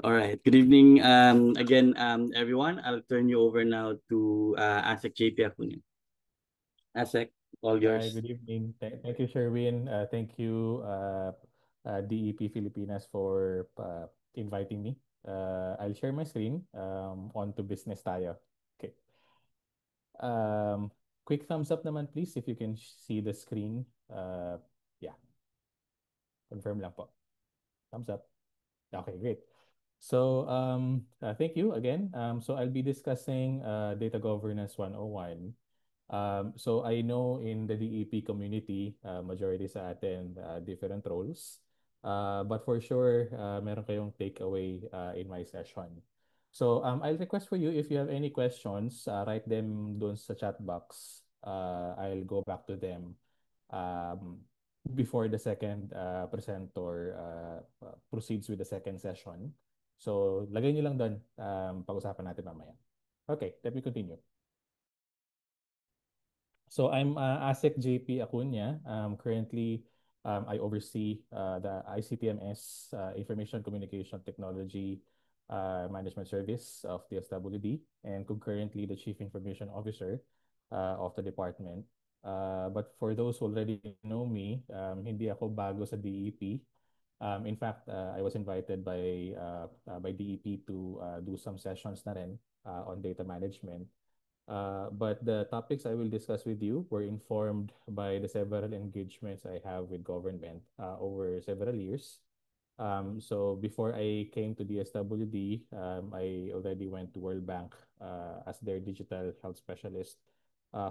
All right. Good evening, again, everyone. I'll turn you over now to ASEC JP Acuña. ASEC, all Hi, yours. good evening. Thank you, Sherwin. Thank you, DEP Filipinas, for inviting me. I'll share my screen. On to business tayo. Okay. Um, Quick thumbs up naman, please, if you can see the screen. Yeah, confirm lang po. Thumbs up. Okay, great. So, thank you again. So I'll be discussing Data Governance 101. So I know in the DEP community, majority sa atin different roles. But for sure, meron kayong takeaway in my session. So I'll request for you, if you have any questions, write them doon sa chat box. I'll go back to them um, before the second presenter proceeds with the second session. So lagay niyo lang doon, pag-usapan natin mamaya. Okay, let me continue. So I'm ASEC JP Acuña. Currently, I oversee the ICTMS, Information Communication Technology Management Service of DSWD, and concurrently the Chief Information Officer of the department. But for those who already know me, hindi ako bago sa DEP. In fact, I was invited by DEP to do some sessions na rin on data management. But the topics I will discuss with you were informed by the several engagements I have with government over several years. So before I came to DSWD, I already went to World Bank as their digital health specialist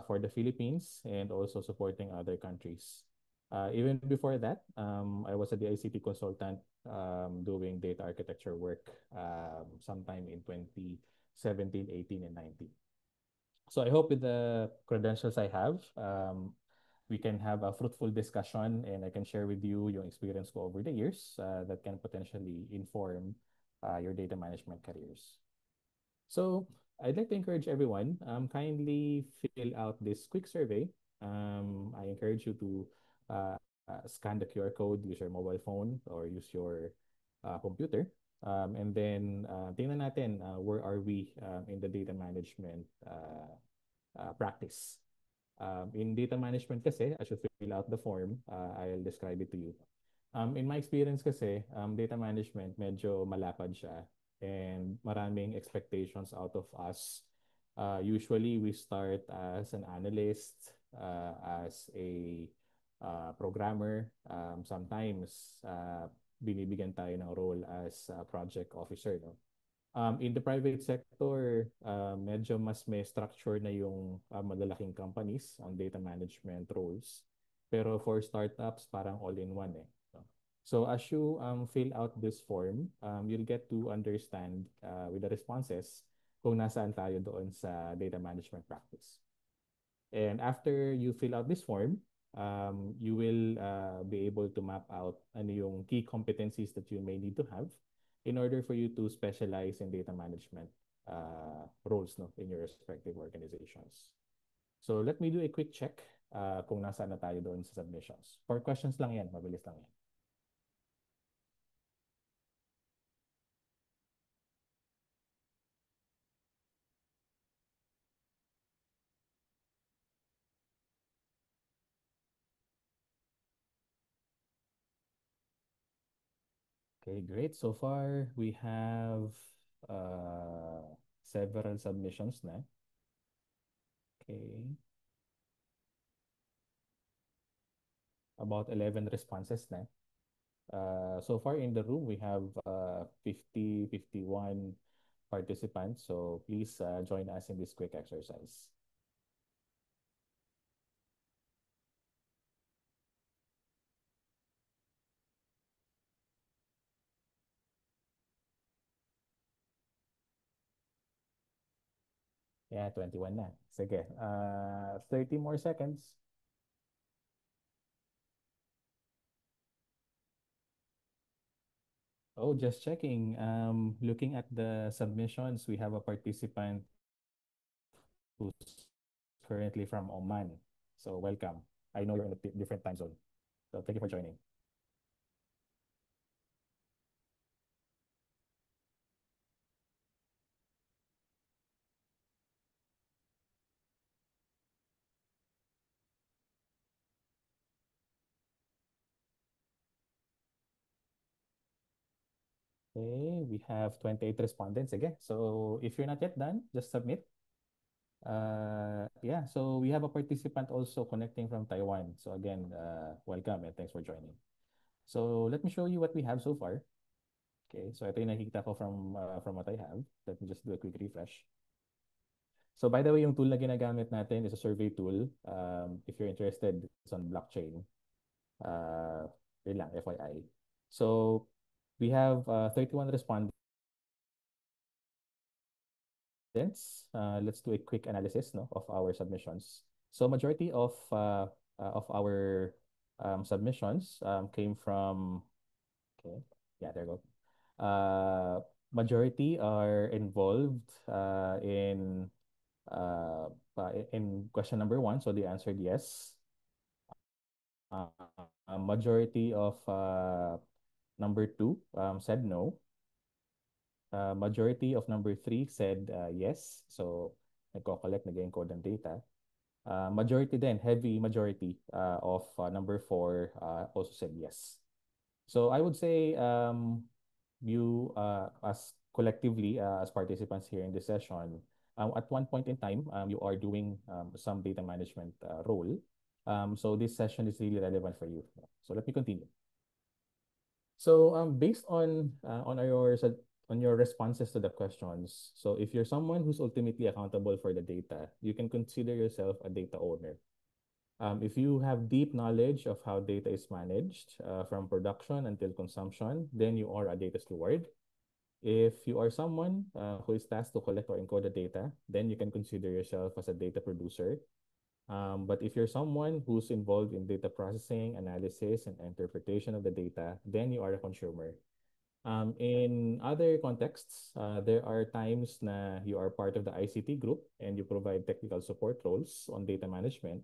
for the Philippines and also supporting other countries. Even before that, I was a DICT consultant doing data architecture work sometime in 2017, 18, and 19. So I hope with the credentials I have, we can have a fruitful discussion and I can share with you your experience ko over the years that can potentially inform your data management careers. So I'd like to encourage everyone, kindly fill out this quick survey. I encourage you to scan the QR code, use your mobile phone or use your computer. And then tingnan natin where are we in the data management practice. In data management kasi, as you fill out the form, I'll describe it to you. In my experience kasi, data management medyo malapad siya and maraming expectations out of us. Usually, we start as an analyst, as a programmer. Sometimes, binibigyan tayo ng role as a project officer. No? In the private sector, medyo mas may structure na yung malalaking companies on data management roles. Pero for startups, parang all-in-one eh. So as you fill out this form, you'll get to understand with the responses kung nasaan tayo doon sa data management practice. And after you fill out this form, you will be able to map out ano yung key competencies that you may need to have in order for you to specialize in data management roles no, in your respective organizations. So let me do a quick check kung nasaan na tayo doon sa submissions. 4 questions lang yan, mabilis lang yan. Okay, great. So far, we have several submissions na. Okay. About 11 responses na. So far in the room, we have 51 participants. So please join us in this quick exercise. Yeah, 21 na. Sige. 30 more seconds. Oh, just checking. Looking at the submissions, we have a participant who's currently from Oman. So welcome. I know you're in a different time zone. So thank you for joining. Okay, we have 28 respondents again. So if you're not yet done, just submit. Yeah, so we have a participant also connecting from Taiwan. So again, welcome and thanks for joining. So let me show you what we have so far. Okay, so ito yung nakikita ko from what I have. Let me just do a quick refresh. So by the way, yung tool na ginagamit natin is a survey tool. If you're interested, it's on blockchain. Uh, Yun lang, FYI. So we have 31 respondents. Let's do a quick analysis, no, of our submissions. So majority of our submissions came from, okay, yeah, there you go. Uh, Majority are involved uh, in question number one, so they answered yes. Uh, Majority of number two said no. Majority of number three said yes. So nagko-collect, nag-encode ng data. Majority then, heavy majority of number four also said yes. So I would say you as collectively as participants here in this session, at one point in time, you are doing some data management role. So this session is really relevant for you. So let me continue. So based on your responses to the questions, so if you're someone who's ultimately accountable for the data, you can consider yourself a data owner. If you have deep knowledge of how data is managed from production until consumption, then you are a data steward. If you are someone who is tasked to collect or encode the data, then you can consider yourself as a data producer. But if you're someone who's involved in data processing, analysis, and interpretation of the data, then you are a consumer. In other contexts, there are times na you are part of the ICT group and you provide technical support roles on data management.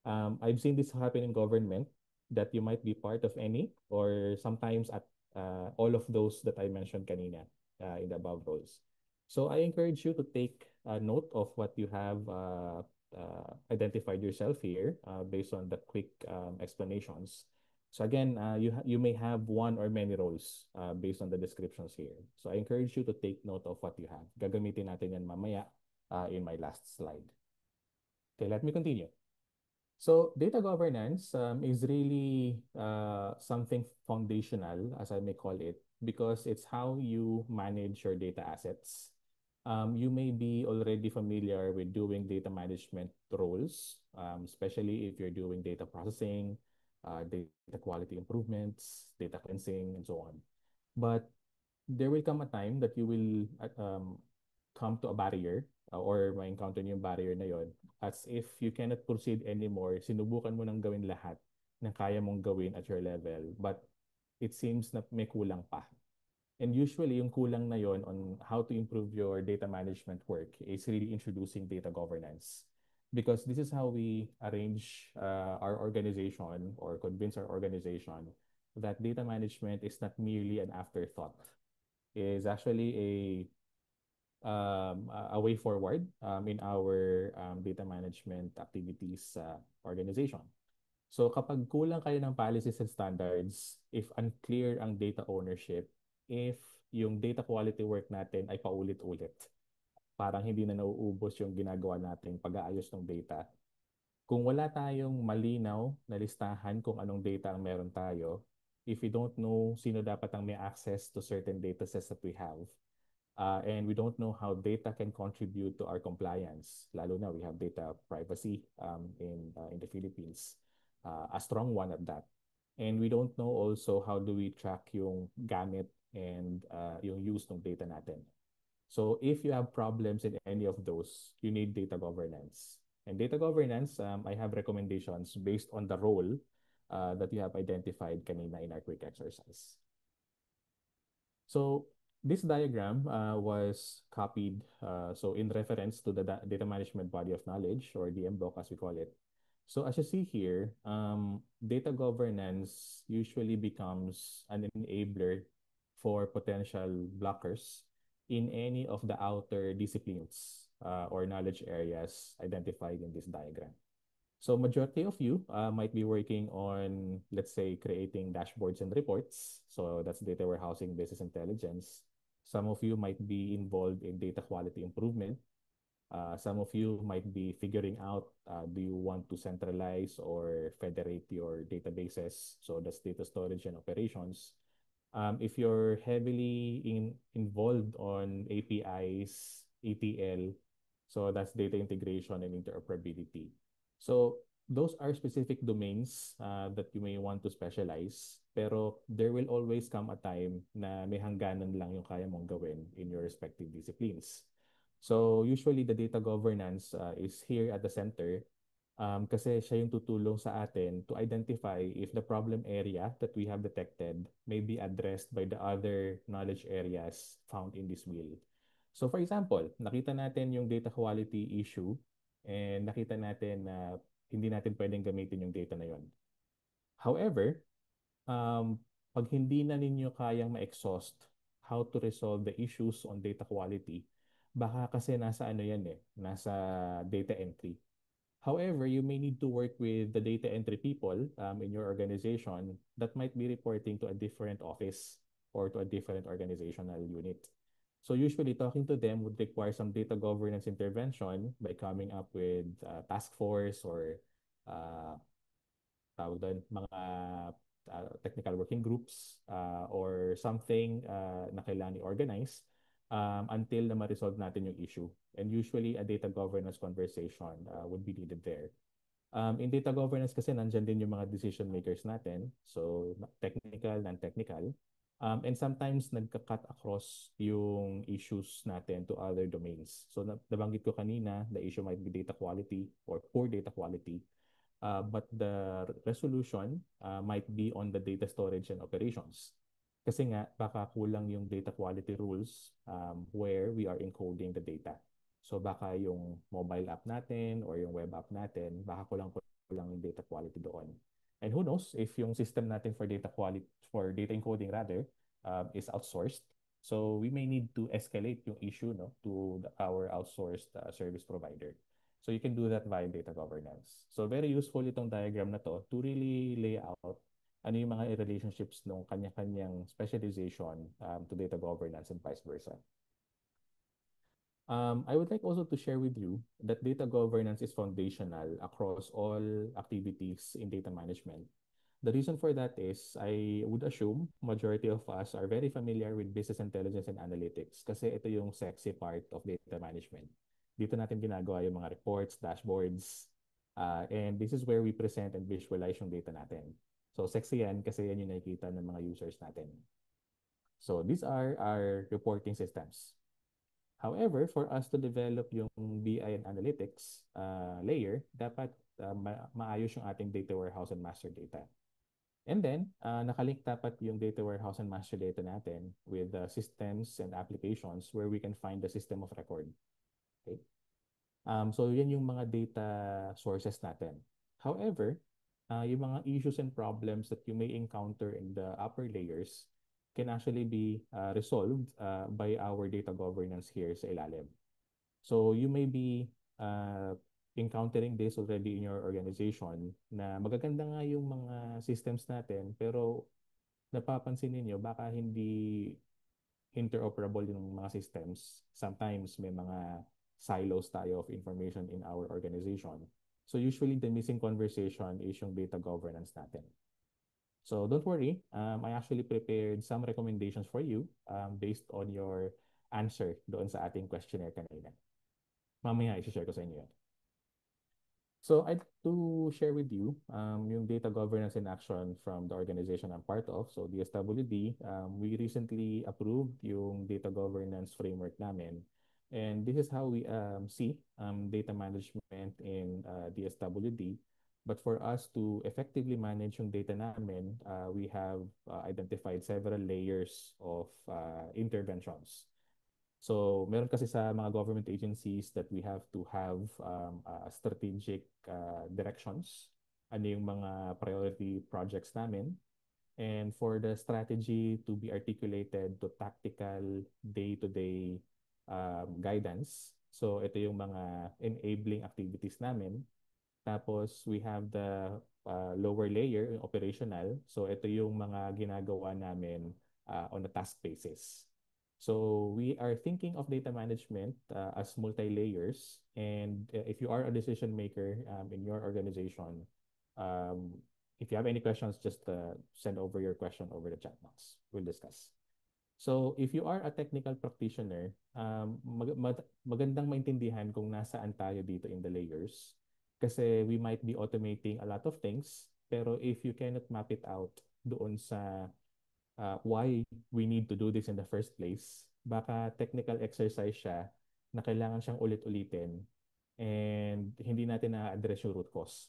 I've seen this happen in government that you might be part of any or sometimes at all of those that I mentioned kanina in the above roles. So I encourage you to take note of what you have identified yourself here based on the quick explanations. So again, you may have one or many roles based on the descriptions here. So I encourage you to take note of what you have. Gagamitin natin yan mamaya in my last slide. Okay, let me continue. So data governance is really something foundational, as I may call it, because it's how you manage your data assets. You may be already familiar with doing data management roles, especially if you're doing data processing, data quality improvements, data cleansing, and so on. But there will come a time that you will come to a barrier or may encounter niyo yung barrier na yon as if you cannot proceed anymore. Sinubukan mo nang gawin lahat na kaya mong gawin at your level, but it seems na may kulang pa. And usually, yung kulang na yon on how to improve your data management work is really introducing data governance. Because this is how we arrange our organization or convince our organization that data management is not merely an afterthought. It is actually a way forward in our data management activities organization. So kapag kulang kayo ng policies and standards, if unclear ang data ownership, if yung data quality work natin ay paulit-ulit, parang hindi na nauubos yung ginagawa nating pag-aayos ng data. Kung wala tayong malinaw na listahan kung anong data ang meron tayo, if we don't know sino dapat ang may access to certain data sets that we have, and we don't know how data can contribute to our compliance, lalo na we have data privacy in the Philippines, a strong one at that. And we don't know also how do we track yung gamit and yung use ng data natin. So if you have problems in any of those, you need data governance. And data governance, I have recommendations based on the role that you have identified kanina in our quick exercise. So this diagram was copied so in reference to the data management body of knowledge, or DMBOK as we call it. So as you see here, data governance usually becomes an enabler for potential blockers in any of the outer disciplines or knowledge areas identified in this diagram. So majority of you might be working on, let's say, creating dashboards and reports. So that's data warehousing, business intelligence. Some of you might be involved in data quality improvement. Some of you might be figuring out, do you want to centralize or federate your databases? So that's data storage and operations. If you're heavily involved on APIs, ETL, so that's data integration and interoperability. So those are specific domains that you may want to specialize, pero there will always come a time na may hangganan lang yung kaya mong gawin in your respective disciplines. So usually the data governance is here at the center kasi siya yung tutulong sa atin to identify if the problem area that we have detected may be addressed by the other knowledge areas found in this wheel. So for example, nakita natin yung data quality issue and nakita natin na hindi natin pwedeng gamitin yung data na yon. However, pag hindi na ninyo kayang ma-exhaust how to resolve the issues on data quality, baka kasi nasa ano yan nasa data entry. However, you may need to work with the data entry people in your organization that might be reporting to a different office or to a different organizational unit. So usually talking to them would require some data governance intervention by coming up with task force or uh, tawag doon, mga technical working groups or something na kailangan i-organize until na ma-resolve natin yung issue. And usually, a data governance conversation would be needed there. In data governance kasi nandyan din yung mga decision makers natin. So, technical, non-technical. And sometimes nagka-cut across yung issues natin to other domains. So, nabanggit ko kanina, the issue might be data quality or poor data quality. But the resolution might be on the data storage and operations. Kasi nga, baka kulang yung data quality rules where we are encoding the data. So baka yung mobile app natin or yung web app natin, baka kulang yung data quality doon. And who knows if yung system natin for data quality, for data encoding rather, is outsourced. So we may need to escalate yung issue to our outsourced service provider. So you can do that via data governance. So very useful itong diagram na to to really lay out ano yung mga relationships ng kanya-kanyang specialization to data governance and vice versa. I would like also to share with you that data governance is foundational across all activities in data management. The reason for that is I would assume majority of us are very familiar with business intelligence and analytics kasi ito yung sexy part of data management. Dito natin ginagawa yung mga reports, dashboards, and this is where we present and visualize yung data natin. So sexy yan kasi yan yung nakikita ng mga users natin. So these are our reporting systems. However, for us to develop yung BI and analytics layer, dapat maayos yung ating data warehouse and master data. And then, nakalink dapat yung data warehouse and master data natin with systems and applications where we can find the system of record. Okay? So, yan yung mga data sources natin. However, yung mga issues and problems that you may encounter in the upper layers can actually be resolved by our data governance here sa ilalim. So, you may be encountering this already in your organization na magaganda nga yung mga systems natin pero napapansin niyo baka hindi interoperable yung mga systems. Sometimes may mga silos tayo of information in our organization. So usually the missing conversation is yung data governance natin. So don't worry, I actually prepared some recommendations for you based on your answer doon sa ating questionnaire kanina. Mamaya i-share ko sa inyo yan. So I'd like to share with you yung data governance in action from the organization I'm part of. So DSWD, we recently approved yung data governance framework namin. And this is how we see data management in DSWD. But for us to effectively manage yung data namin, we have identified several layers of interventions. So meron kasi sa mga government agencies that we have to have strategic directions. Ano yung mga priority projects namin. And for the strategy to be articulated to tactical day-to-day guidance. So ito yung mga enabling activities namin. Tapos we have the lower layer, yung operational. So ito yung mga ginagawa namin on a task basis. So we are thinking of data management as multi-layers. And if you are a decision maker in your organization, um, if you have any questions, just send over your question over the chat box. We'll discuss. So if you are a technical practitioner, magandang maintindihan kung nasaan tayo dito in the layers. Kasi we might be automating a lot of things, pero if you cannot map it out doon sa why we need to do this in the first place, baka technical exercise siya na kailangan siyang ulit-ulitin and hindi natin na-address yung root cause.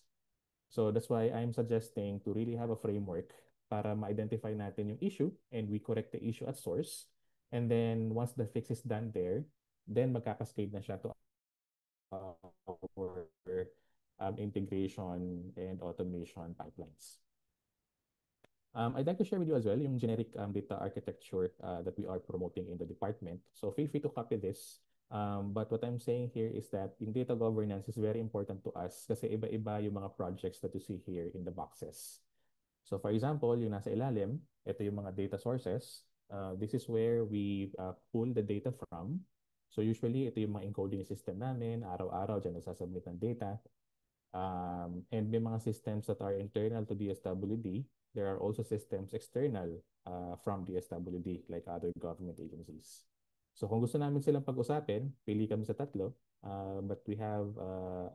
So that's why I'm suggesting to really have a framework para ma-identify natin yung issue and we correct the issue at source. And then once the fix is done there, then magkakascade na siya to our integration and automation pipelines. I'd like to share with you as well yung generic data architecture that we are promoting in the department. So feel free to copy this. But what I'm saying here is that in data governance is very important to us kasi iba-iba yung mga projects that you see here in the boxes. So for example, yung nasa ilalim, ito yung mga data sources. This is where we pull the data from. So usually, ito yung mga encoding system namin. Araw-araw dyan nagsasubmit ng data. And may mga systems that are internal to DSWD. There are also systems external from DSWD like other government agencies. So kung gusto namin silang pag-usapin, pili kami sa tatlo. But we have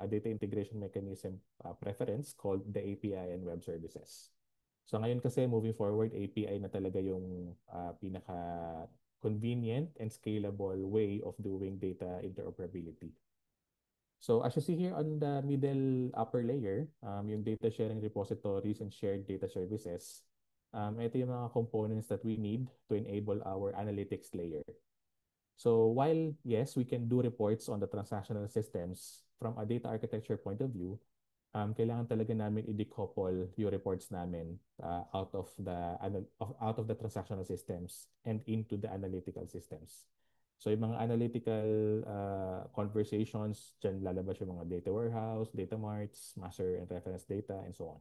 a data integration mechanism preference called the API and web services. So ngayon kasi moving forward, API na talaga yung pinaka-convenient and scalable way of doing data interoperability. So as you see here on the middle upper layer, yung data sharing repositories and shared data services, ito yung mga components that we need to enable our analytics layer. So while, yes, we can do reports on the transactional systems from a data architecture point of view, kailangan talaga namin i-decouple yung reports namin out of the transactional systems and into the analytical systems. So yung mga analytical conversations, dyan lalabas yung mga data warehouse, data marts, master and reference data, and so on.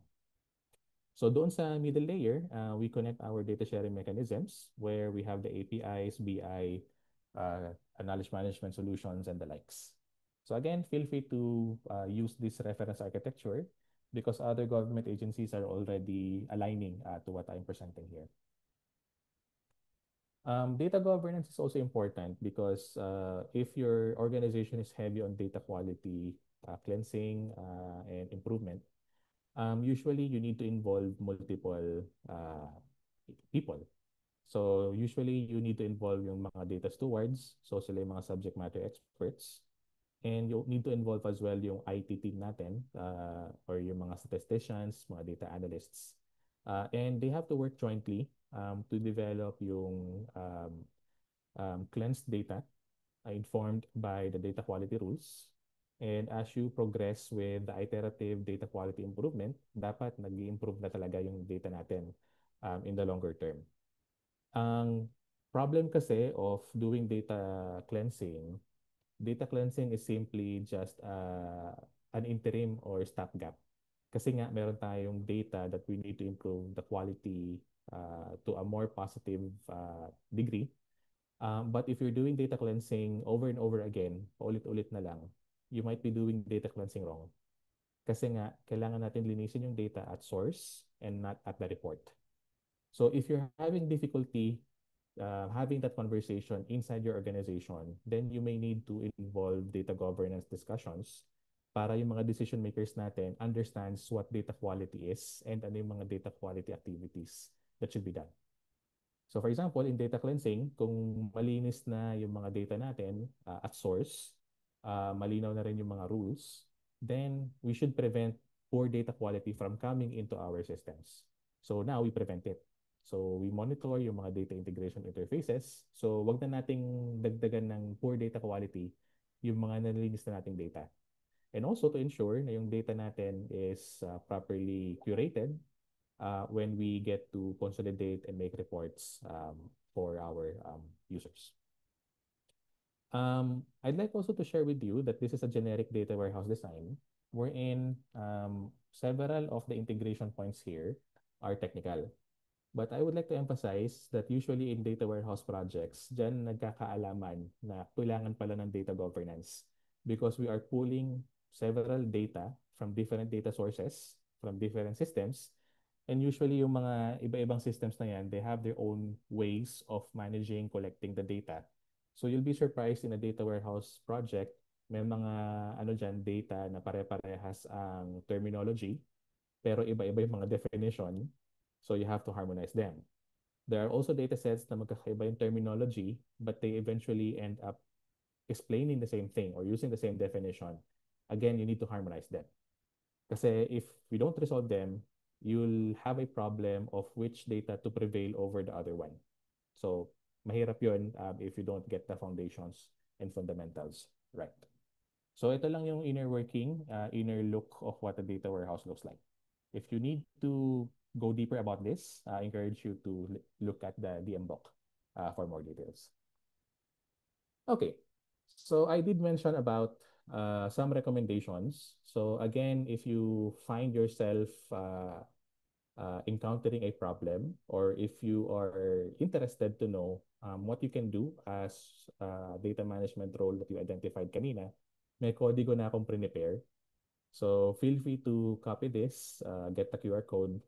So doon sa middle layer, we connect our data sharing mechanisms where we have the APIs, BI, knowledge management solutions, and the likes. So again, feel free to use this reference architecture because other government agencies are already aligning to what I'm presenting here. Data governance is also important because if your organization is heavy on data quality, cleansing, and improvement, usually you need to involve multiple people. So usually you need to involve yung mga data stewards, so sila yung mga subject matter experts. And you need to involve as well yung IT team natin or yung mga statisticians, mga data analysts. And they have to work jointly to develop yung cleansed data informed by the data quality rules. And as you progress with the iterative data quality improvement, dapat nag-i-improve na talaga yung data natin in the longer term. Ang problem kasi of doing data cleansing is simply just an interim or stopgap. Kasi nga, meron tayong data that we need to improve the quality to a more positive degree. But if you're doing data cleansing over and over again, paulit-ulit na lang, you might be doing data cleansing wrong. Kasi nga, kailangan natin linisin yung data at source and not at the report. So if you're having difficulty having that conversation inside your organization, then you may need to involve data governance discussions para yung mga decision makers natin understands what data quality is and ano yung mga data quality activities that should be done. So for example, in data cleansing, kung malinis na yung mga data natin at source, malinaw na rin yung mga rules, then we should prevent poor data quality from coming into our systems. So now we prevent it. So we monitor yung mga data integration interfaces. So wag na nating dagdagan ng poor data quality yung mga nalinis na nating data. And also to ensure na yung data natin is properly curated when we get to consolidate and make reports for our users. I'd like also to share with you that this is a generic data warehouse design. wherein several of the integration points here are technical. But I would like to emphasize that usually in data warehouse projects, dyan nagkakaalaman na kailangan pala ng data governance because we are pulling several data from different data sources, from different systems. And usually yung mga iba-ibang systems na yan, they have their own ways of managing, collecting the data. So you'll be surprised in a data warehouse project, may mga ano dyan, data na pare-parehas ang terminology, pero iba-iba yung mga definition. So you have to harmonize them. There are also data sets na magkakaiba yung terminology, but they eventually end up explaining the same thing or using the same definition. Again, you need to harmonize them. Kasi if we don't resolve them, you'll have a problem of which data to prevail over the other one. So mahirap yun if you don't get the foundations and fundamentals right. So ito lang yung inner working, inner look of what a data warehouse looks like. If you need to go deeper about this, I encourage you to look at the DM book for more details. Okay, so I did mention about some recommendations. So again, if you find yourself encountering a problem, or if you are interested to know what you can do as data management role that you identified kanina, may kodigo na akong prepare. So feel free to copy this, get the QR code,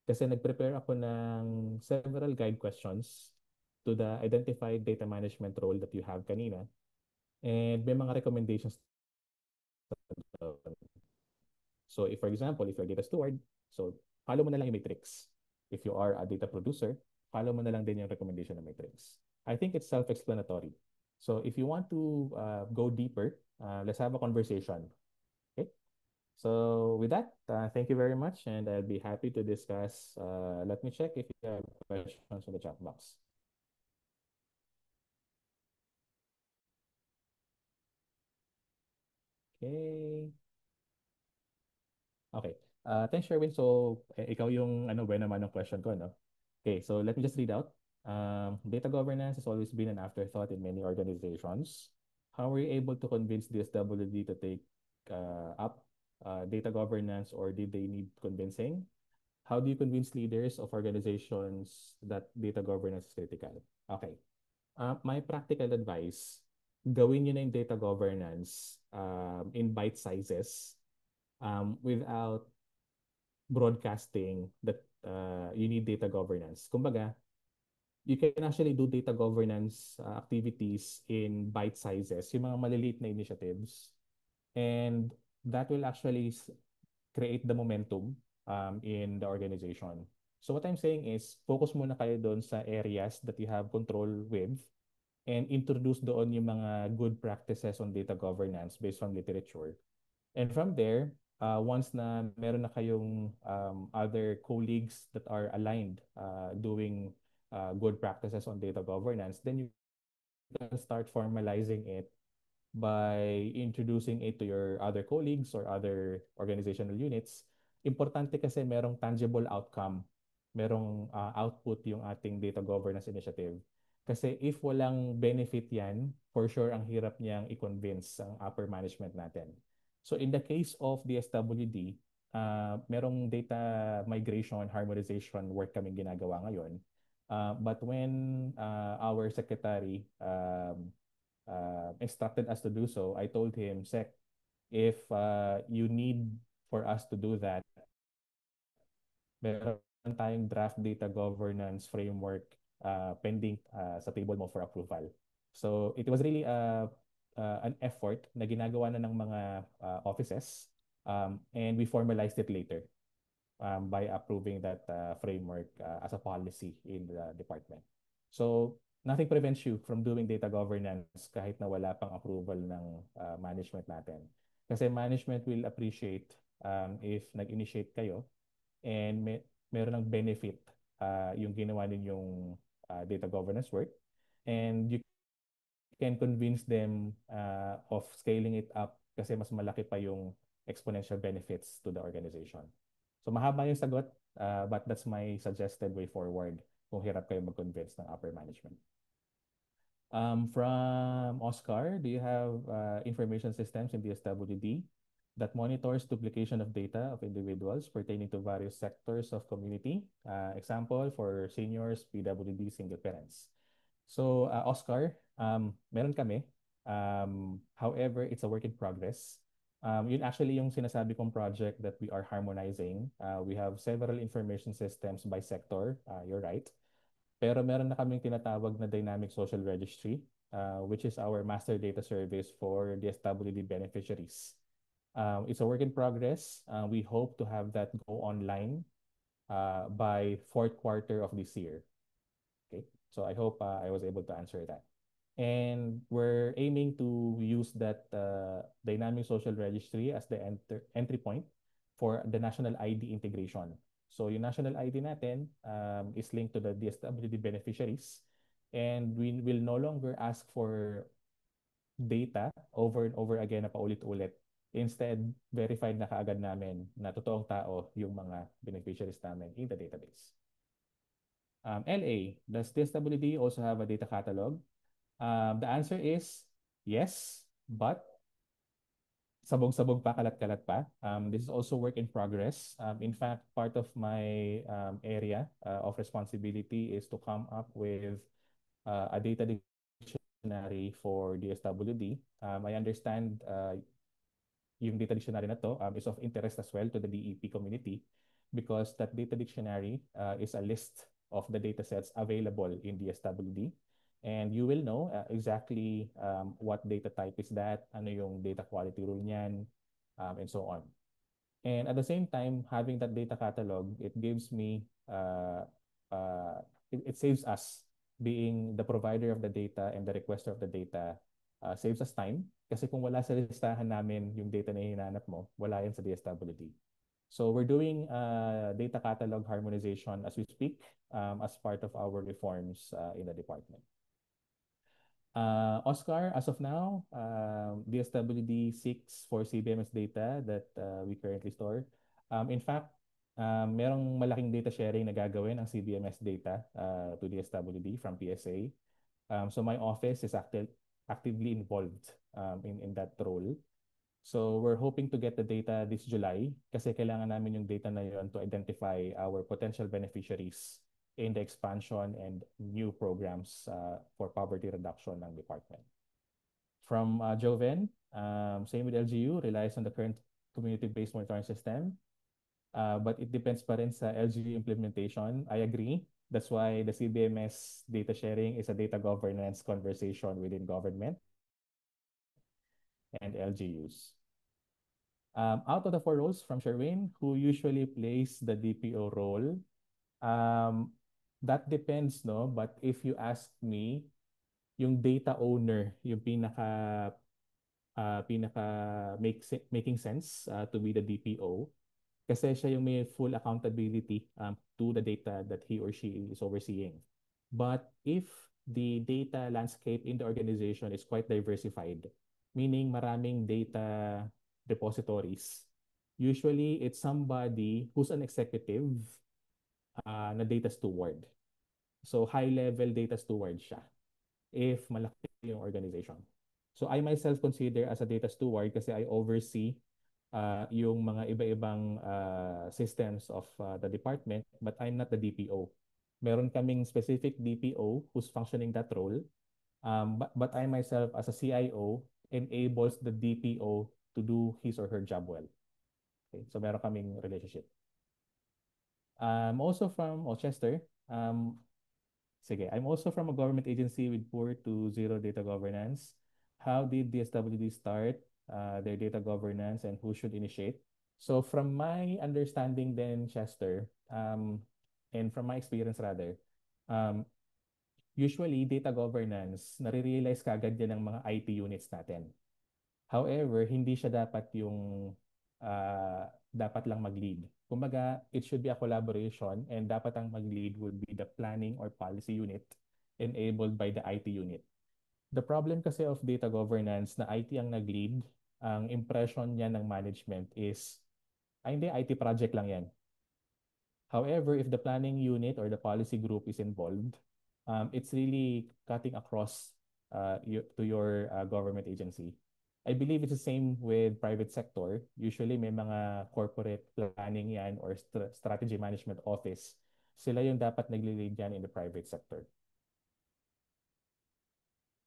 kasi nag-prepare ako ng several guide questions to the identified data management role that you have kanina. And may mga recommendations. So if, for example, if you're a data steward, so follow mo na lang yung matrix. If you are a data producer, follow mo na lang din yung recommendation ng matrix. I think it's self-explanatory. So if you want to go deeper, let's have a conversation. Okay? So with that, thank you very much, and I'll be happy to discuss. Let me check if you have questions in the chat box. Okay. Okay. Thanks, Sherwin. So, ikaw yung ano ba naman ng question ko, no? Okay, so let me just read out. Data governance has always been an afterthought in many organizations. How were you able to convince the SWD to take up data governance, or did they need convincing? How do you convince leaders of organizations that data governance is critical? Okay. My practical advice, gawin nyo na yung data governance in bite sizes without broadcasting that you need data governance. Kumbaga, you can actually do data governance activities in bite sizes, yung mga maliliit na initiatives. And that will actually create the momentum in the organization. So what I'm saying is, focus muna kayo doon sa areas that you have control with and introduce doon yung mga good practices on data governance based on literature. And from there, once na meron na kayong other colleagues that are aligned doing good practices on data governance, then you can start formalizing it by introducing it to your other colleagues or other organizational units. Importante kasi merong tangible outcome, merong output yung ating data governance initiative. Kasi if walang benefit yan, for sure ang hirap niyang i-convince ang upper management natin. So in the case of the SWD, merong data migration harmonization work kaming ginagawa ngayon. But when our secretary instructed us to do so, I told him, Sec, if you need for us to do that, meron tayong draft data governance framework pending sa table mo for approval. So it was really an effort na ginagawa na ng mga offices, and we formalized it later by approving that framework as a policy in the department. So nothing prevents you from doing data governance kahit na wala pang approval ng management natin. Kasi management will appreciate if nag-initiate kayo and meron ng benefit yung ginawa ninyong data governance work, and you can convince them of scaling it up kasi mas malaki pa yung exponential benefits to the organization. So mahaba yung sagot, but that's my suggested way forward kung hirap kayo mag-convince ng upper management. From Oscar, do you have information systems in the SWD? that monitors duplication of data of individuals pertaining to various sectors of community. Example for seniors, PWD, single parents. So, Oscar, meron kami. However, it's a work in progress. Yun actually yung sinasabi kong project that we are harmonizing. We have several information systems by sector, you're right. Pero meron na kaming tinatawag na Dynamic Social Registry, which is our master data service for DSWD beneficiaries. It's a work in progress. We hope to have that go online by fourth quarter of this year. Okay, so I hope I was able to answer that. And we're aiming to use that dynamic social registry as the entry point for the national ID integration. So yung national ID natin is linked to the DSWD beneficiaries, and we will no longer ask for data over and over again na paulit-ulit. Instead, verified na kaagad namin na totoong tao yung mga beneficiaries namin in the database. LA, does DSWD also have a data catalog? The answer is yes, but sabog-sabog pa, kalat-kalat pa. This is also work in progress. In fact, part of my area of responsibility is to come up with a data dictionary for DSWD. I understand yung data dictionary na to is of interest as well to the DEP community because that data dictionary is a list of the data sets available in DSWD. And you will know exactly what data type is that, ano yung data quality rule niyan, and so on. And at the same time, having that data catalog, it gives me, it saves us being the provider of the data and the requester of the data, saves us time. Kasi kung wala sa listahan namin yung data na hinahanap mo, wala yan sa DSWD. So we're doing data catalog harmonization as we speak as part of our reforms in the department. Oscar, as of now, DSWD seeks for CBMS data that we currently store. In fact, merong malaking data sharing na gagawin ang CBMS data to DSWD from PSA. So my office is actively involved in that role. So we're hoping to get the data this July kasi kailangan namin yung data na yun to identify our potential beneficiaries in the expansion and new programs for poverty reduction ng department. From Joven, same with LGU, relies on the current community-based monitoring system, but it depends pa rin sa LGU implementation. I agree. That's why the CBMS data sharing is a data governance conversation within government and LGUs. Out of the 4 roles from Sherwin, who usually plays the DPO role, that depends, no? But if you ask me, yung data owner, yung making sense to be the DPO kasi siya yung may full accountability to the data that he or she is overseeing. But if the data landscape in the organization is quite diversified, meaning maraming data repositories, usually it's somebody who's an executive na data steward. So high-level data steward siya if malaki yung organization. So I myself consider as a data steward kasi I oversee yung mga iba-ibang systems of the department, but I'm not the DPO. Meron kaming specific DPO who's functioning that role, but I myself as a CIO enables the DPO to do his or her job well. Okay, so meron kaming relationship. Also from Chester. I'm also from a government agency with poor to zero data governance. How did DSWD start their data governance and who should initiate? So from my understanding then, Chester, and from my experience rather, usually data governance, nare-realize kagad yan ng mga IT units natin. However, hindi siya dapat yung dapat lang mag-lead. Kumbaga, it should be a collaboration and dapat ang mag-lead would be the planning or policy unit enabled by the IT unit. The problem kasi of data governance na IT ang nag-lead, ang impression niya ng management is, hindi, IT project lang yan. However, if the planning unit or the policy group is involved, it's really cutting across to your government agency. I believe it's the same with private sector. Usually may mga corporate planning yan or strategy management office. Sila yung dapat nagli-lead yan in the private sector.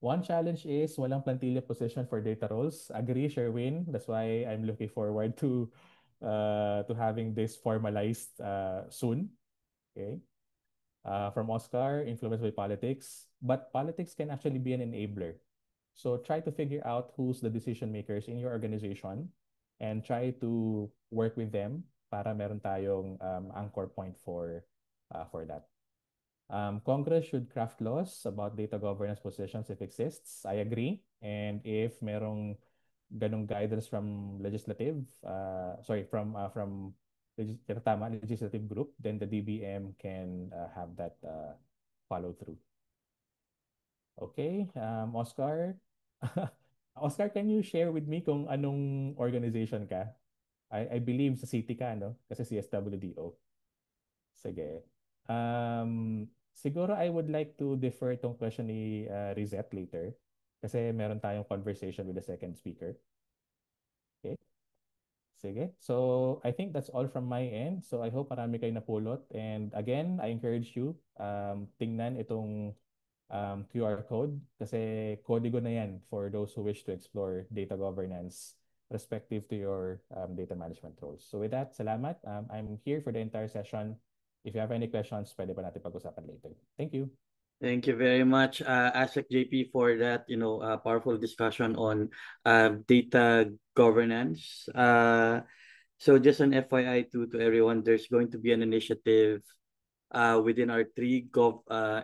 One challenge is walang plantilla position for data roles. Agree, Sherwin. That's why I'm looking forward to having this formalized soon. Okay. From Oscar, influenced by politics, but politics can actually be an enabler. So try to figure out who's the decision makers in your organization and try to work with them para meron tayong anchor point for that. Congress should craft laws about data governance positions if exists. I agree. And if merong ganong guidance from legislative group, then the DBM can have that follow through. Okay, Oscar. Oscar, can you share with me kung anong organization ka? I believe sa city ka, no? Kasi CSWDO. Sige. Siguro I would like to defer itong question ni Rizette later kasi meron tayong conversation with the second speaker. Okay? Sige. So, I think that's all from my end. So, I hope marami kayo napulot. And again, I encourage you, tingnan itong QR code kasi kodigo na yan for those who wish to explore data governance respective to your data management roles. So with that, salamat. I'm here for the entire session. If you have any questions, pwede pa natin pag-usapan later. Thank you. Thank you very much, ASEC JP, for that, powerful discussion on data governance. So just an FYI to everyone, there's going to be an initiative within our three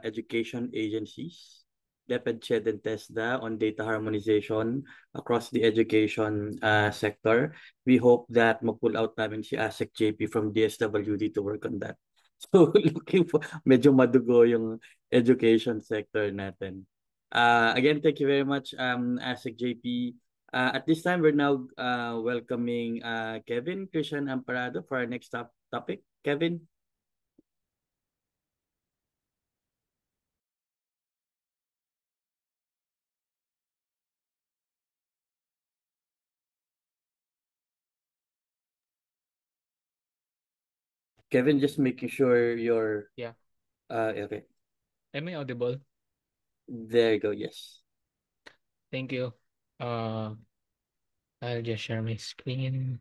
education agencies, DepEd, CHED, and TESDA, on data harmonization across the education sector. We hope that ma-pull out namin si ASEC JP from DSWD to work on that. So looking for, medyo madugo yung education sector natin. Again, thank you very much, ASEC JP. At this time, we're now welcoming Kevin Christian Amparado for our next topic. Kevin? Kevin, just making sure you're... Yeah. Okay. Am I audible? There you go, yes. Thank you. I'll just share my screen.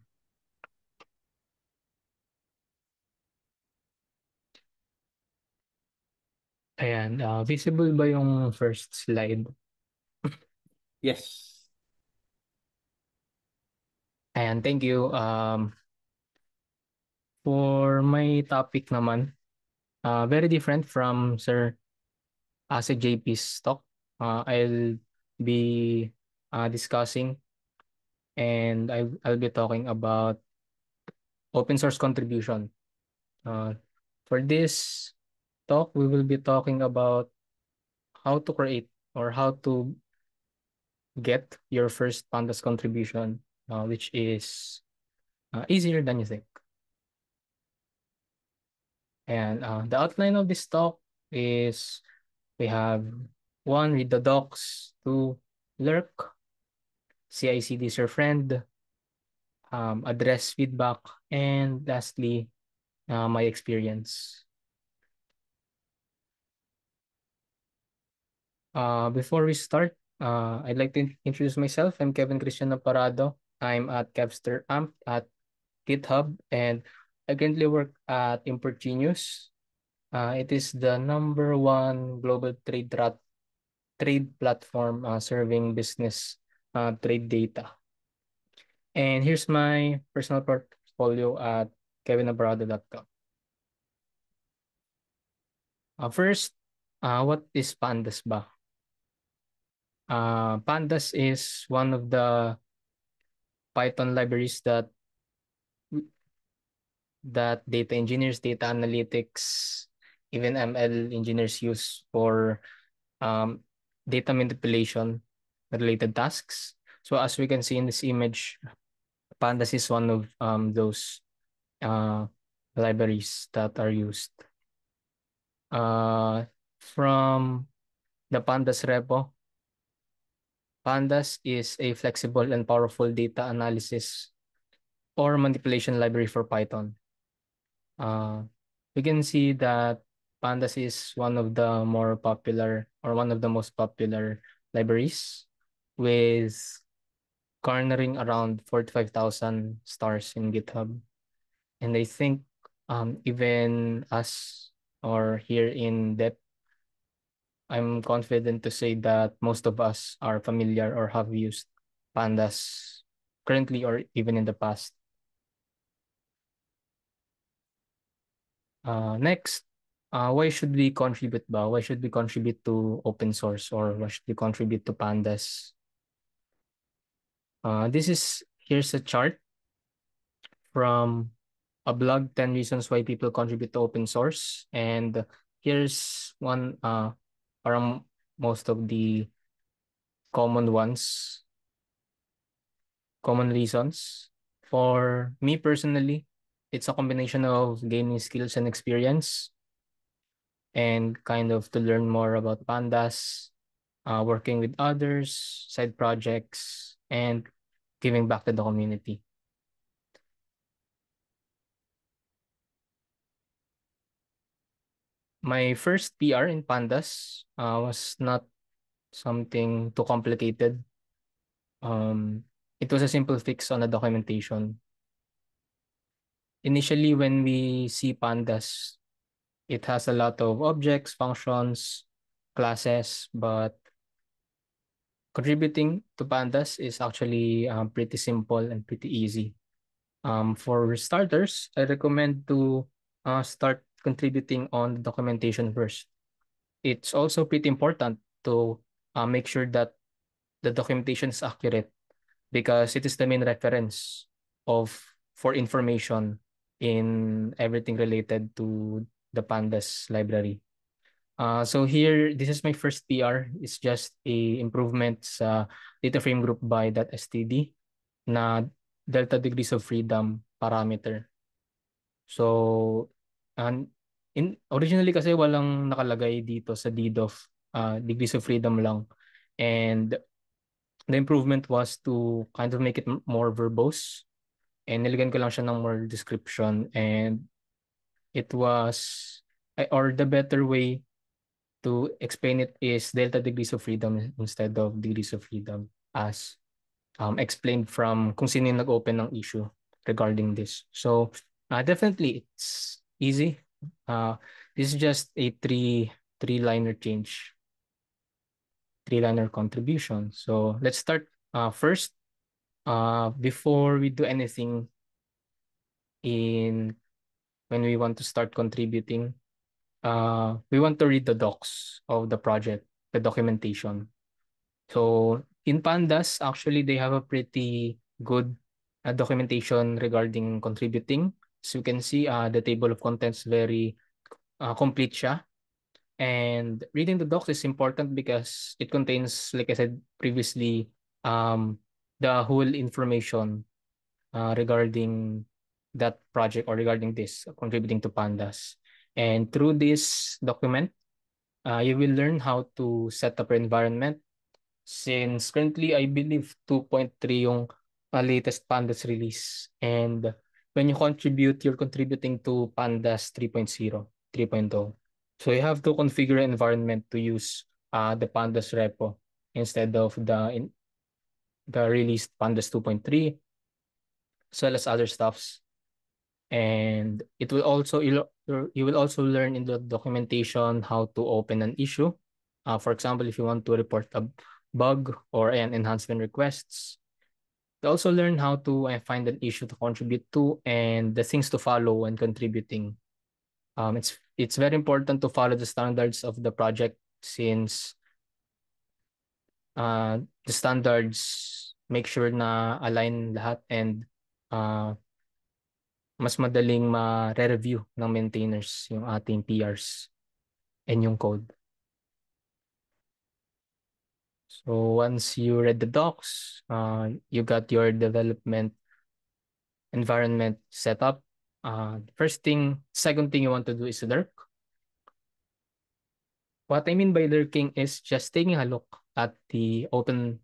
Ayan, visible ba yung first slide? Yes. Ayan, thank you. For my topic naman, very different from Sir JP's talk. I'll be discussing and I'll be talking about open source contribution. For this talk, we will be talking about how to create or how to get your first Pandas contribution, which is easier than you think. And the outline of this talk is we have 1, read the docs, 2, lurk, CICD is your friend, address feedback, and lastly, my experience. Before we start, I'd like to introduce myself. I'm Kevin Christian Parado. I'm at Kevster Amp at GitHub, and I currently work at Import Genius. It is the #1 global trade platform serving business trade data. And here's my personal portfolio at kevinabrado.com. First, what is Pandas ba? Pandas is one of the Python libraries that data engineers, data analytics, even ML engineers use for data manipulation related tasks. So as we can see in this image, Pandas is one of those libraries that are used. From the Pandas repo, Pandas is a flexible and powerful data analysis or manipulation library for Python. We can see that Pandas is one of the more popular or one of the most popular libraries, with garnering around 45,000 stars in GitHub. And I think even us or here in depth, I'm confident to say that most of us are familiar or have used Pandas currently or even in the past. Next, why should we contribute ba? Why should we contribute to open source, or why should we contribute to Pandas? Here's a chart from a blog, 10 reasons why people contribute to open source. And here's one, parang most of the common ones, common reasons. For me personally, it's a combination of gaining skills and experience, and kind of to learn more about Pandas, working with others, side projects, and giving back to the community. My first PR in Pandas was not something too complicated. It was a simple fix on the documentation. Initially, when we see Pandas, it has a lot of objects, functions, classes, but contributing to Pandas is actually pretty simple and pretty easy. For starters, I recommend to start contributing on the documentation first. It's also pretty important to make sure that the documentation is accurate, because it is the main reference for information in everything related to the Pandas library. So here, this is my first PR. It's just a improvement sa data frame group by .std na delta degrees of freedom parameter. So, and originally kasi walang nakalagay dito sa DDoF, degrees of freedom lang. And the improvement was to kind of make it more verbose. And nilagyan ko lang siya ng more description. And it was, or the better way to explain it is delta degrees of freedom instead of degrees of freedom, as explained from kung sino yung nag-open ng issue regarding this. So definitely it's easy. This is just a three-liner change, three-liner contribution. So let's start first. Before we do anything when we want to start contributing, we want to read the docs of the project, the documentation. So in Pandas, actually, they have a pretty good documentation regarding contributing. So you can see the table of contents very complete siya. And reading the docs is important because it contains, like I said previously, the whole information regarding that project or regarding this contributing to Pandas. And through this document, you will learn how to set up your environment. Since currently, I believe 2.3 yung latest Pandas release. And when you contribute, you're contributing to Pandas 3.0, 3.0. So you have to configure an environment to use the Pandas repo instead of the released Pandas 2.3, as well as other stuffs. And it will also you will also learn in the documentation how to open an issue. For example, if you want to report a bug or an enhancement requests, you also learn how to find an issue to contribute to and the things to follow when contributing. It's very important to follow the standards of the project, since the standards make sure na align lahat, and mas madaling ma-review ng maintainers yung ating PRs and yung code. So once you read the docs, you got your development environment set up. Second thing you want to do is lurk. What I mean by lurking is just taking a look at the open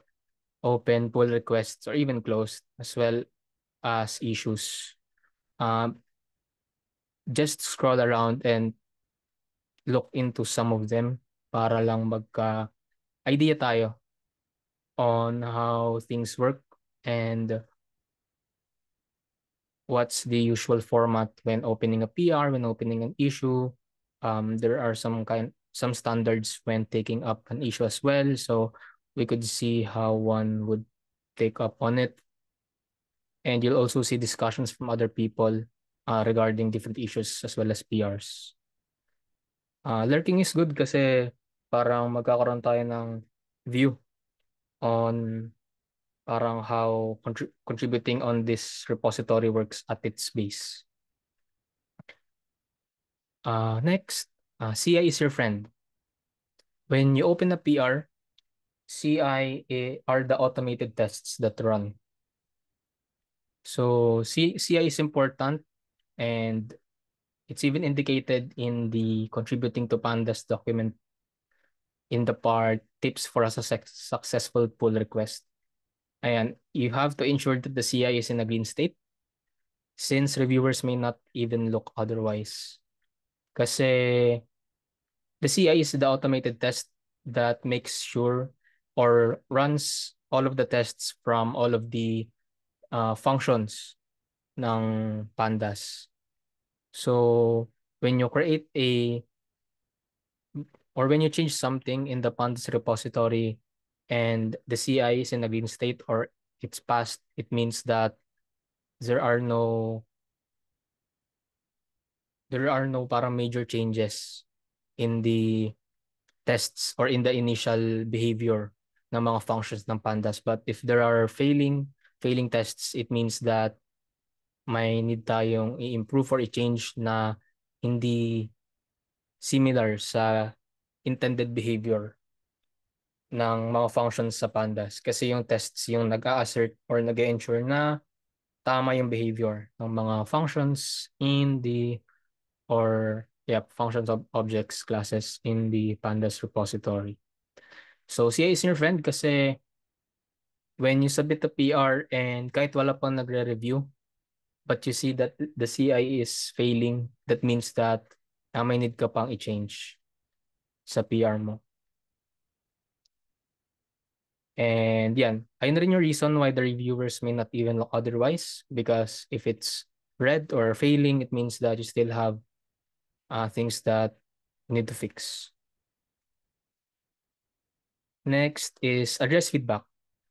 open pull requests or even closed, as well as issues. Just scroll around and look into some of them para lang magka-idea tayo on how things work and what's the usual format when opening a PR, when opening an issue. There are some standards when taking up an issue as well. So we could see how one would take up on it. And you'll also see discussions from other people regarding different issues as well as PRs. Lurking is good kasi parang magkakaroon tayo ng view on parang how contributing on this repository works at its base. Next, CI is your friend. When you open a PR, CI are the automated tests that run. So CI is important, and it's even indicated in the contributing to pandas document in the part tips for a successful pull request. And you have to ensure that the CI is in a green state, since reviewers may not even look otherwise. Kasi the CI is the automated test that makes sure or runs all of the tests from all of the functions ng pandas. So when you create or when you change something in the pandas repository and the CI is in a green state or it's passed, it means that there are no parang major changes in the tests or in the initial behavior ng mga functions ng pandas. But if there are failing tests, it means that may need tayong i-improve or i-change na hindi similar sa intended behavior ng mga functions sa pandas. Kasi yung tests yung nag-a-assert or nag-ensure na tama yung behavior ng mga functions in the functions of objects classes in the pandas repository. So CI is your friend kasi when you submit a PR and kahit wala pang nagre-review, but you see that the CI is failing, that means that may need ka pang i-change sa PR mo. And yan, ayun rin yung reason why the reviewers may not even look otherwise, because if it's red or failing, it means that you still have things that you need to fix. Next is address feedback.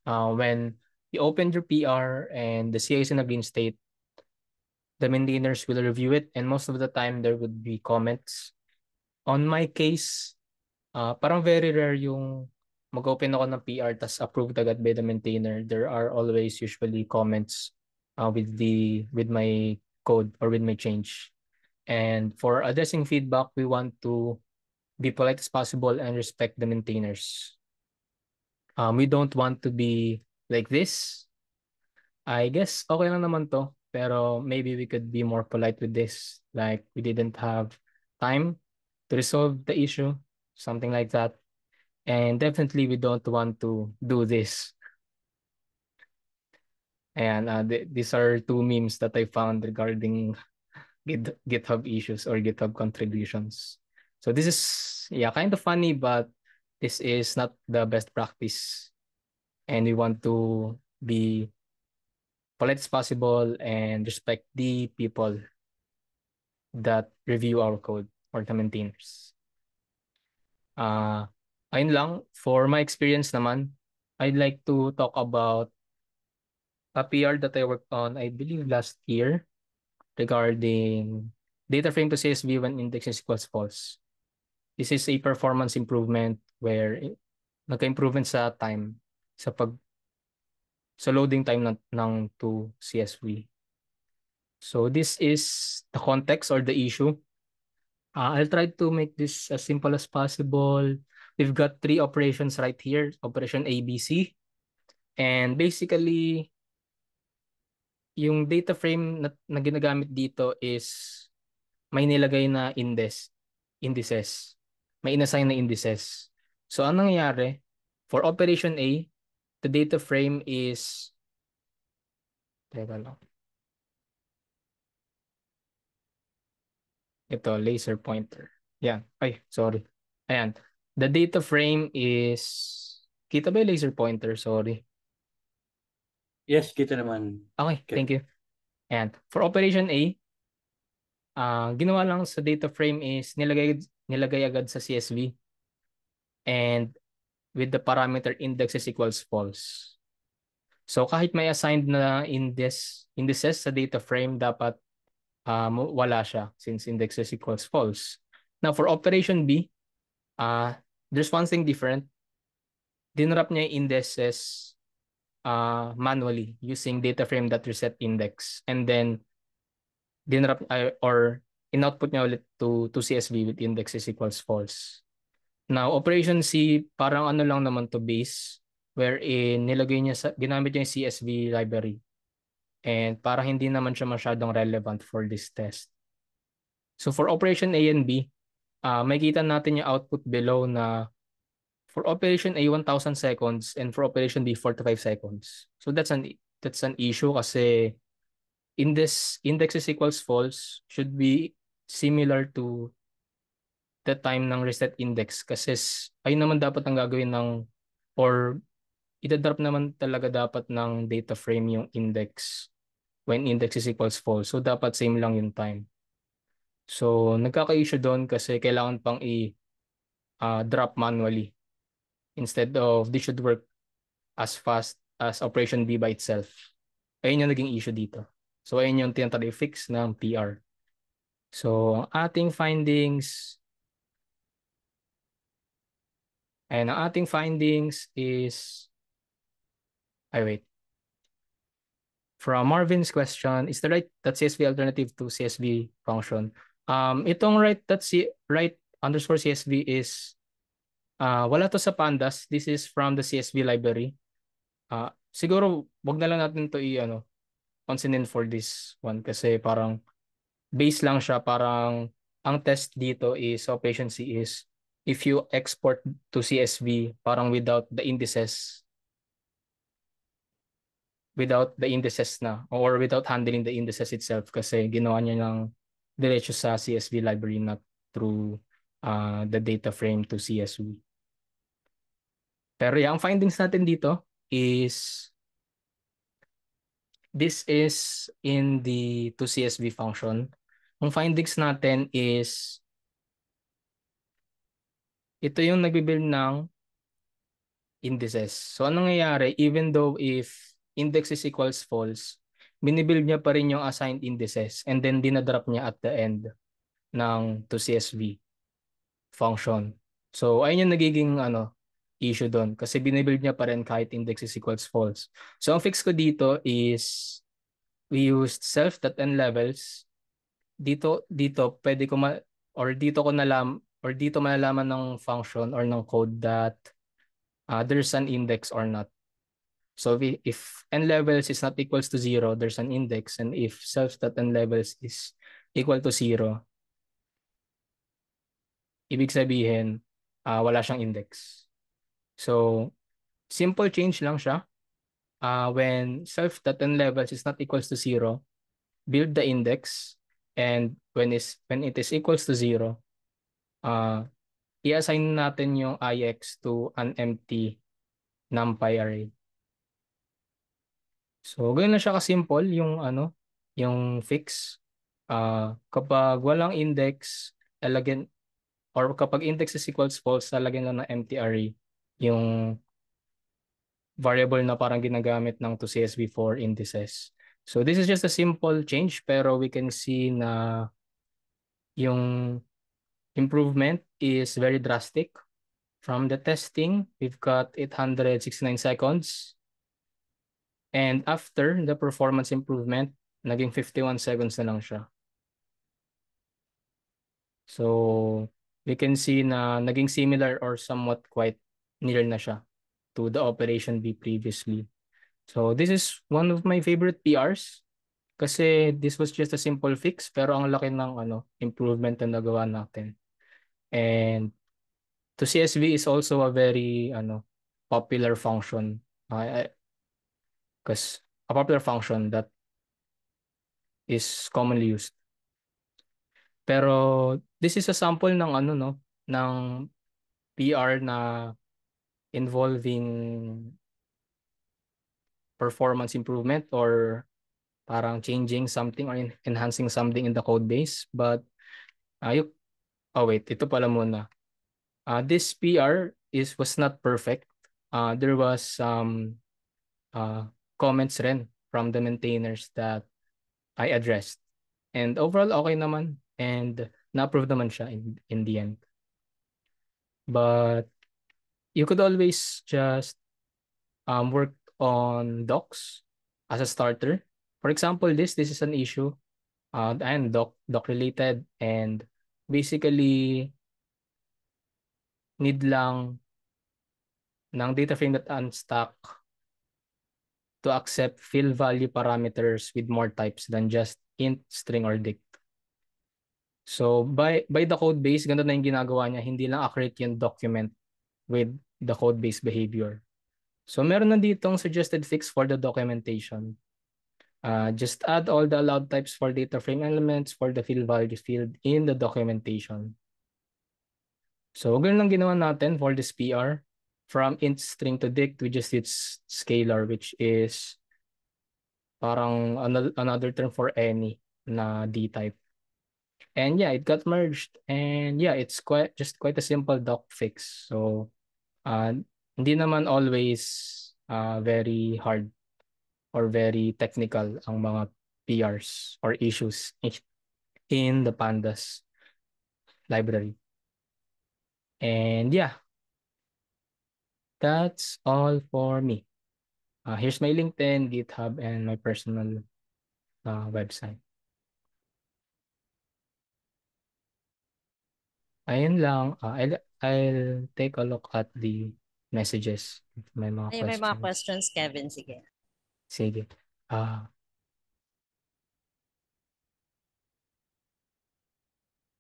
When you open your PR and the CI is in a green state, the maintainers will review it, and most of the time there would be comments. On my case, parang very rare yung mag-open ako ng PR tas approved agad by the maintainer. There are always usually comments with my code or with my change. And for addressing feedback, we want to be polite as possible and respect the maintainers. We don't want to be like this. I guess okay lang naman to, pero maybe we could be more polite with this. Like we didn't have time to resolve the issue, something like that. And definitely we don't want to do this. And these are two memes that I found regarding GitHub issues or GitHub contributions. So this is kind of funny, but this is not the best practice. And we want to be polite as possible and respect the people that review our code or the maintainers. Ayun lang, for my experience naman, I'd like to talk about a PR that I worked on, I believe last year, regarding data frame to CSV when index is equals false. This is a performance improvement where nagka-improvement sa time, sa loading time ng to CSV. So this is the context or the issue. I'll try to make this as simple as possible. We've got 3 operations right here, operation ABC. And basically, yung data frame na ginagamit dito is may nilagay na indices. May inassign na indices. So, anong nangyayari? For operation A, the data frame is, teka lang. Ito, laser pointer. Yan. Ay, sorry. Ayan. The data frame is, kita ba yung laser pointer? Sorry. Yes, kita naman. Okay, Okay. thank you. And for operation A, ginawa lang sa data frame is nilagay agad sa CSV and with the parameter index is equals false. So kahit may assigned na indices sa data frame, dapat wala siya since index is equals false. Now for operation B, there's one thing different. Dinrap niya yung indices manually using data frame.reset index, and then dinrap or in-output niya ulit to CSV with index is equals false. Now operation C, parang ano lang naman to base, wherein ginamit niya yung CSV library, and parang hindi naman siya masyadong relevant for this test. So for operation A and B, makikita natin yung output below na for operation A 1,000 seconds and for operation B 45 seconds. So that's an issue kasi index is equals false should be similar to the time ng reset index kasi ay naman dapat ang gagawin ng, or itadrop naman talaga dapat ng data frame yung index when index is equals false. So dapat same lang yung time. So nagkaka-issue doon kasi kailangan pang drop manually instead of this should work as fast as operation B by itself. Ayun yung naging issue dito. So ayun yung tinatry fix ng PR. So ang ating findings is, from Marvin's question, is the write.csv alternative to CSV function? Itong write_csv is wala to sa pandas. This is from the CSV library. Siguro wag na lang natin to consonant for this one kasi parang base lang siya. Parang ang test dito is operation C is if you export to CSV parang without the indices na or without handling the indices itself kasi ginawa niya ng diretso sa CSV library not through the data frame to CSV. Pero yung findings natin dito is this is in the to CSV function. Ang findings natin is ito yung nagbibuild ng indices. So anong nangyayari, even though if index is equals false, binibuild niya pa rin yung assigned indices and then dinadrop niya at the end ng to CSV function. So ayun yung nagiging issue doon kasi binibuild niya pa rin kahit index is equals false. So ang fix ko dito is we used self.nLevels. Dito pwede ko dito malalaman ng function or ng code that there's an index or not. So if nLevels is not equals to 0, there's an index, and if self.nLevels is equal to 0, ibig sabihin wala siyang index. So simple change lang siya. When self.nLevels is not equals to 0, build the index, and when it is equals to 0, i-assign natin yung ix to an empty numpy array. So ganoon na siya ka-simple yung fix. Kapag walang index, lalagyan, or kapag index is equals false, lalagyan lang ng empty array yung variable na parang ginagamit ng to CSV for indices. So this is just a simple change pero we can see na yung improvement is very drastic. From the testing, we've got 869 seconds. And after the performance improvement, naging 51 seconds na lang siya. So we can see na naging similar or somewhat quite near na siya to the operation B previously. So this is one of my favorite PRs kasi this was just a simple fix pero ang laki ng improvement na nagawa natin. And to CSV is also a very popular function Because a popular function that is commonly used. Pero this is a sample ng ano no ng PR na involving performance improvement or parang changing something or enhancing something in the code base. But you wait, ito pala muna. This PR was not perfect. There was some comments rin from the maintainers that I addressed. And overall, okay naman. And na-approve naman siya in the end. But you could always just work on docs as a starter. For example, this is an issue and doc related, and basically need lang ng data frame that unstack to accept fill value parameters with more types than just int, string, or dict. So by the code base, ganito na yung ginagawa niya, hindi lang accurate yung document with the code base behavior. So meron na ditong suggested fix for the documentation. Just add all the allowed types for data frame elements for the fill value field in the documentation. So ganun lang ginawa natin for this PR. From int, string to dict, we just use scalar, which is parang another term for any na D type. And yeah, it got merged. And yeah, it's quite a simple doc fix. So hindi naman always very hard or very technical ang mga PRs or issues in the Pandas library. And yeah, that's all for me. Here's my LinkedIn, GitHub, and my personal website. Ayun lang. I'll take a look at the messages. May mga May questions. mga questions, Kevin. Sige. Sige.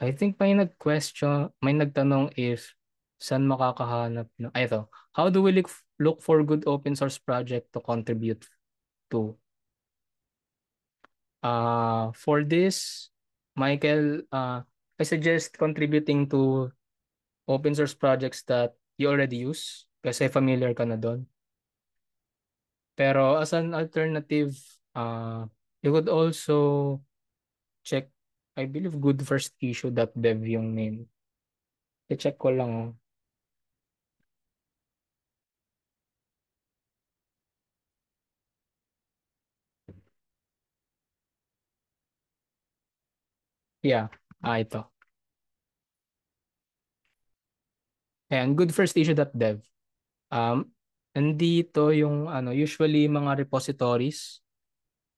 I think may nagtanong if saan makakahanap ng ito. How do we look for good open source project to contribute to? For this, Michael, I suggest contributing to open source projects that you already use kasi familiar ka na doon. Pero as an alternative, you could also check, I believe, goodfirstissue.dev yung name. I-check ko lang. Yeah, ito. Ayan, goodfirstissue.dev. Nandito yung usually mga repositories.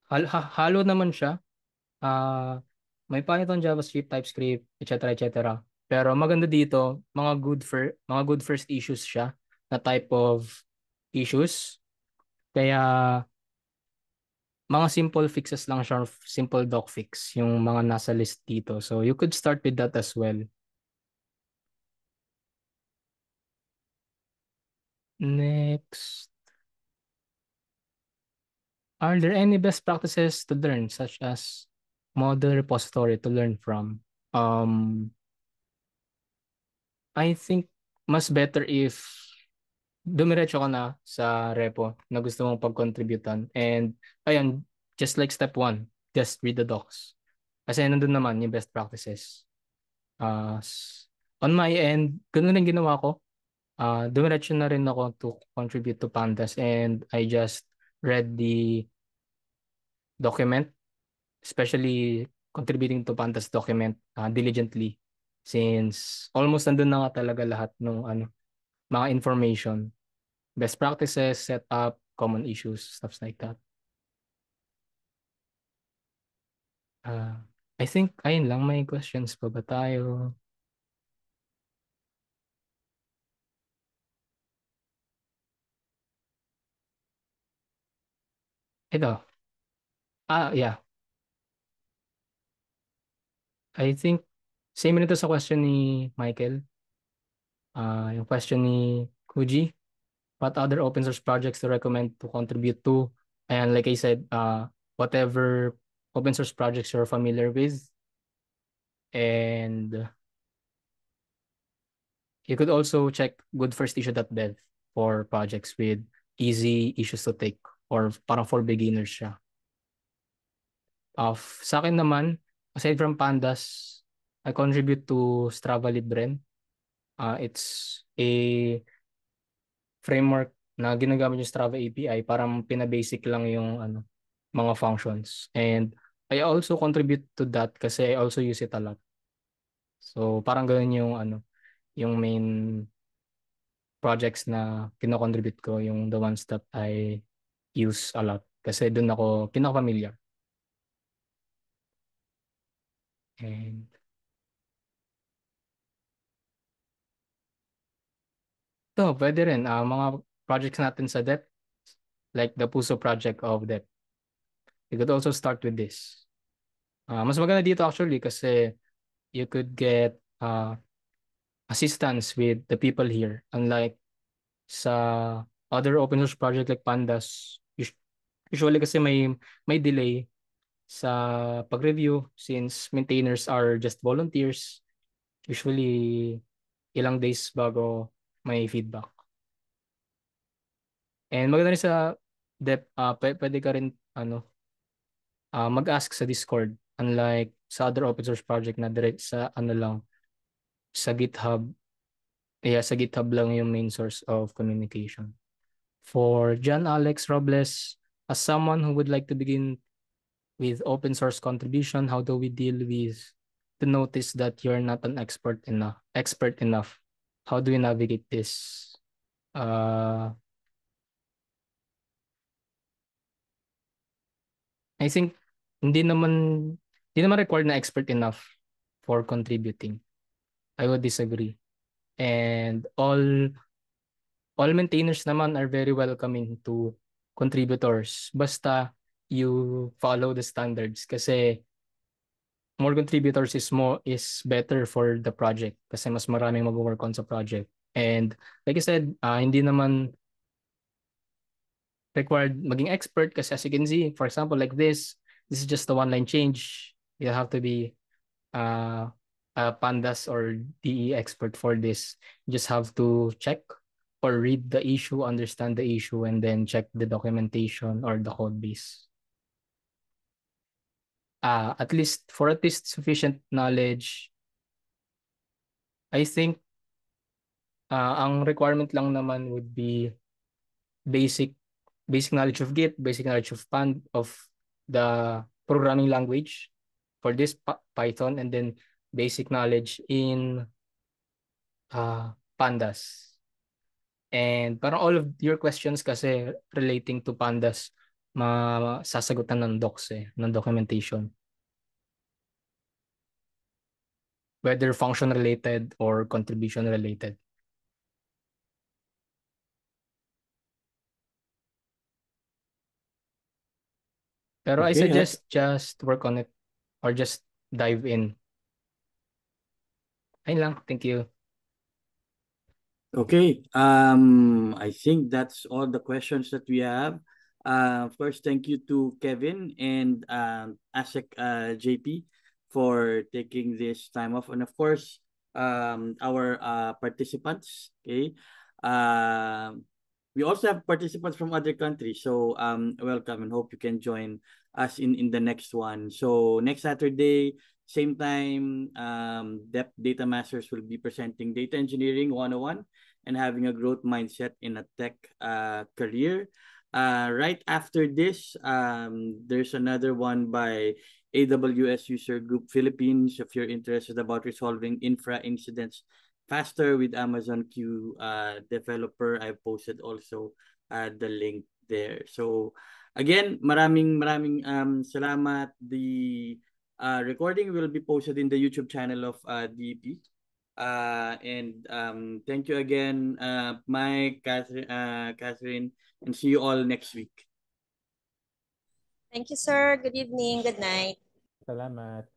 Halo naman siya. May Python, JavaScript, TypeScript, etc. etc. Pero maganda dito, mga good first issues siya na type of issues. Kaya mga simple fixes lang siya, simple doc fix yung mga nasa list dito. So you could start with that as well. Next. Are there any best practices to learn, such as model repository to learn from? I think mas better if dumiretso ka na sa repo na gusto mong pag-contributan. And ayun, just like step 1, just read the docs. Kasi nandun naman yung best practices. On my end, ganun rin ginawa ko. Dumiretso na rin ako to contribute to Pandas, and I just read the document, especially contributing to Pandas document diligently, since almost nandun na nga talaga lahat ng mga information, best practices, setup, common issues, stuff like that. I think ayun lang, may questions pa ba tayo? Ito. Yeah. I think same rin ito sa question ni Michael. Yung question ni Kuji. what other open source projects to recommend to contribute to. And like I said, whatever open source projects you're familiar with. And you could also check goodfirstissue.dev for projects with easy issues to take or parang for beginners siya. Sa akin naman, aside from Pandas, I contribute to Strava Libren. It's a framework na ginagamit yung Strava API, parang pinabasic lang yung mga functions. And I also contribute to that kasi I also use it a lot. So parang ganun yung main projects na kino-contribute ko, yung the ones that I use a lot kasi doon ako pinaka-familiar. And pwede rin mga projects natin sa DEP, like the Puso project of DEP. You could also start with this. Mas maganda dito actually kasi you could get assistance with the people here, unlike sa other open source project like Pandas. Usually kasi may delay sa pag-review since maintainers are just volunteers. Usually ilang days bago may feedback. And maganda rin sa DEP, pwede ka rin mag-ask sa Discord, unlike sa other open source project na direct sa lang sa GitHub. Sa GitHub lang yung main source of communication. For John Alex Robles, as someone who would like to begin with open source contribution, how do we deal with the notice that you're not an expert enough? How do you navigate this? I think hindi naman required na expert enough for contributing. I would disagree. And all maintainers naman are very welcoming to contributors basta you follow the standards kasi more contributors is better for the project kasi mas maraming mag-work on sa project. And like I said, hindi naman required maging expert kasi as you can see, for example, like this is just a one-line change. You have to be a Pandas or DE expert for this. You just have to check or read the issue, understand the issue, and then check the documentation or the code base. At least sufficient knowledge, I think ang requirement lang naman would be basic knowledge of Git, basic knowledge of the programming language, for this Python, and then basic knowledge in Pandas. And parang all of your questions kasi relating to Pandas, masasagutan ng docs ng documentation. Whether function related or contribution related. Pero I suggest just work on it or just dive in. Ayun lang. Thank you. Okay. I think that's all the questions that we have. First, thank you to Kevin and ASEC JP for taking this time off, and of course, our participants. Okay. We also have participants from other countries, so welcome and hope you can join us in the next one. So next Saturday, same time, Data Masters will be presenting Data Engineering 101 and having a growth mindset in a tech career. Right after this, there's another one by AWS User Group Philippines. If you're interested about resolving infra incidents faster with Amazon Q developer, I posted also the link there. So again, maraming salamat. The recording will be posted in the YouTube channel of DEP. And thank you again, Mike, Catherine, and see you all next week. Thank you, sir. Good evening. Good night. Salamat.